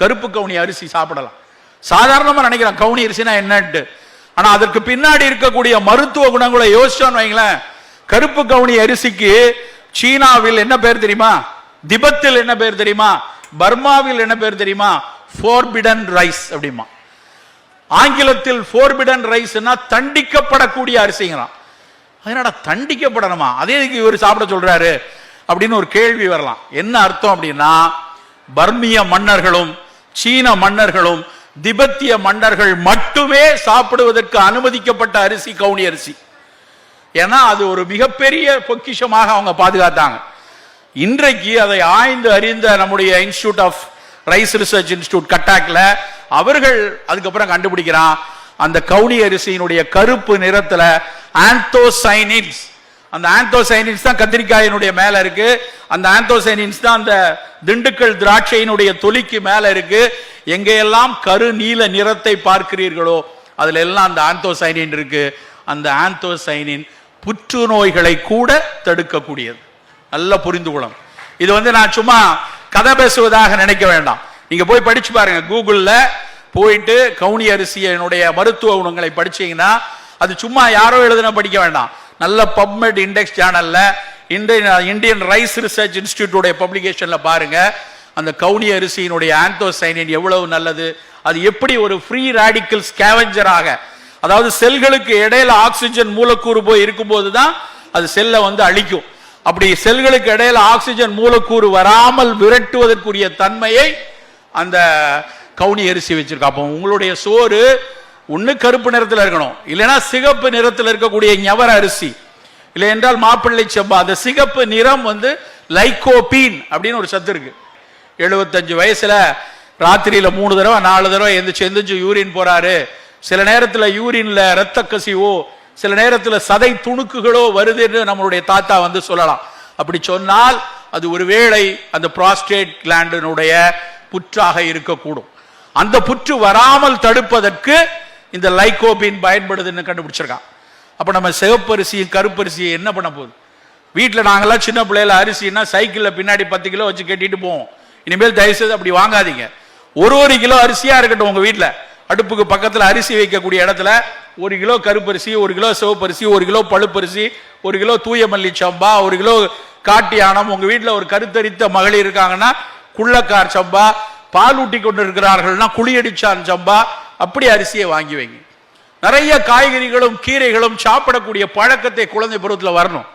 கருப்பு கவுனி அரிசி சாப்பிடலாம். சாதாரணமா நினைக்கிறோம் கவுனி அரிசினா என்னட்டு. ஆனா அதற்கு பின்னாடி இருக்கக்கூடிய மருத்துவ குணங்களை யோசிச்சோன்னு வைங்களேன். கருப்பு கவுனி அரிசிக்கு சீனாவில் என்ன பேர் தெரியுமா? திபத்தில் என்ன பேர் தெரியுமா? பர்மாவில் என்ன பேர் தெரியுமா? ஃபோர்பிடன் ரைஸ் அப்படிமா. ஆங்கிலத்தில் ஃபோர்பிடன் ரைஸ்னா தண்டிக்கப்படக்கூடிய அரிசிங்கிறான். அதனால தண்டிக்கப்படணுமா? அதே இவர் சாப்பிட சொல்றாரு அப்படின்னு ஒரு கேள்வி வரலாம். என்ன அர்த்தம் அப்படின்னா, பர்மிய மன்னர்களும் சீன மன்னர்களும் திபெத்திய மன்னர்கள் மட்டுமே சாப்பிடுவதற்கு அனுமதிக்கப்பட்ட அரிசி கவுனி அரிசி. ஏன்னா அது ஒரு மிகப்பெரிய பொக்கிஷமாக அவங்க பாதுகாத்தாங்க. இன்றைக்கு அதை ஆய்ந்து அறிந்த நம்முடைய institute of rice research institute கட்டாக்ல அவர்கள் அதுக்கப்புறம் கண்டுபிடிக்கிறான், அந்த கவுனி அரிசியினுடைய கருப்பு நிறத்துல ஆந்தோசைனின்ஸ், அந்த ஆந்தோசைனின்ஸ் தான் கத்திரிக்காயினுடைய மேல இருக்கு. அந்த ஆந்தோசைனின்ஸ் தான் அந்த திண்டுக்கல் திராட்சையினுடைய தொலிக்கு மேல இருக்கு. எங்கெல்லாம் கரு நீல நிறத்தை பார்க்கிறீர்களோ அதுல எல்லாம் அந்த ஆந்தோசைனின் இருக்கு. அந்த ஆந்தோசைனின் புற்றுநோய்களை கூட தடுக்கக்கூடியது. நல்லா புரிந்து கொள்ளணும். இது நான் சும்மா கதை பேசுவதாக நினைக்க வேண்டாம். நீங்க போய் படிச்சு பாருங்க. கூகுள்ல போயிட்டு கவுனி அரிசியினுடைய மருத்துவ குணங்களை படிச்சீங்கன்னா அது சும்மா யாரோ எழுதுன படிக்க வேண்டாம். நல்ல பப்மெட் இண்டெக்ஸ் சேனல்ல இந்தியன் ரைஸ் ரிசர்ச் இன்ஸ்டிடியூட் பப்ளிகேஷன்ல பாருங்க. அந்த கவுனி அரிசியினுடைய ஆந்தோசைனின் எவ்வளவு நல்லது, அது எப்படி ஒரு ஃப்ரீ ராடிக்கல் ஸ்கேவெஞ்சராக, அதாவது செல்களுக்கு இடையில ஆக்சிஜன் மூலக்கூறு போய் இருக்கும்போது தான் அது செல்லை அழிக்கும். அப்படி செல்களுக்கு இடையில ஆக்சிஜன் மூலக்கூறு வராமல் விரட்டுவதற்குரிய தன்மையை அந்த கவுனி அரிசி வச்சிருக்கா. அப்போ உங்களுடைய சோறு ஒண்ணு கருப்பு நிறத்தில் இருக்கணும், இல்லைன்னா சிகப்பு நிறத்தில் இருக்கக்கூடிய ஞவர அரிசி, இல்லை என்றால் மாப்பிள்ளை செம்பா. அந்த சிகப்பு நிறம் லைகோபீன் அப்படின்னு ஒரு சத்து இருக்கு. 75 வயசுல ராத்திரியில 3 தடவை 4 தடவை எந்திரிச்சு யூரின் போறாரு. சில நேரத்தில் யூரின்ல ரத்த கசிவோ சில நேரத்தில் சதை துணுக்குகளோ வருதுன்னு நம்மளுடைய தாத்தா சொல்லலாம். அப்படி சொன்னால் அது ஒருவேளை அந்த புரோஸ்டேட் கிளாண்டினுடைய புற்றாக இருக்கக்கூடும். அந்த புற்று வராமல் தடுப்பதற்கு இந்த லைகோபின் பயன்படுதுன்னு கண்டுபிடிச்சிருக்கான். அப்ப நம்ம சிவப்பரிசியும் கருப்பரிசியும் என்ன பண்ண போகுது? வீட்டில் நாங்கெல்லாம் சின்ன பிள்ளையில அரிசின்னா சைக்கிளில் பின்னாடி 10 கிலோ வச்சு கட்டிட்டு போவோம். இனிமேல் தயவுசெய்து அப்படி வாங்காதீங்க. ஒரு கிலோ அரிசியா இருக்கட்டும் உங்க வீட்டில். அடுப்புக்கு பக்கத்தில் அரிசி வைக்கக்கூடிய இடத்துல 1 கிலோ கருப்பரிசி, 1 கிலோ சிவப்பரிசி, 1 கிலோ பழுப்பரிசி, 1 கிலோ தூய மல்லி சம்பா, 1 கிலோ காட்டியானம். உங்க வீட்டில் ஒரு கருத்தரித்த மகளிர் இருக்காங்கன்னா குள்ளக்கார் சம்பா, பால் ஊட்டி கொண்டு இருக்கிறார்கள்னா குளியடிச்சான் சம்பா, அப்படி அரிசியை வாங்கி வைங்க. நிறைய காய்கறிகளும் கீரைகளும் சாப்பிடக்கூடிய பழக்கத்தை குழந்தை பருவத்தில் வரணும்.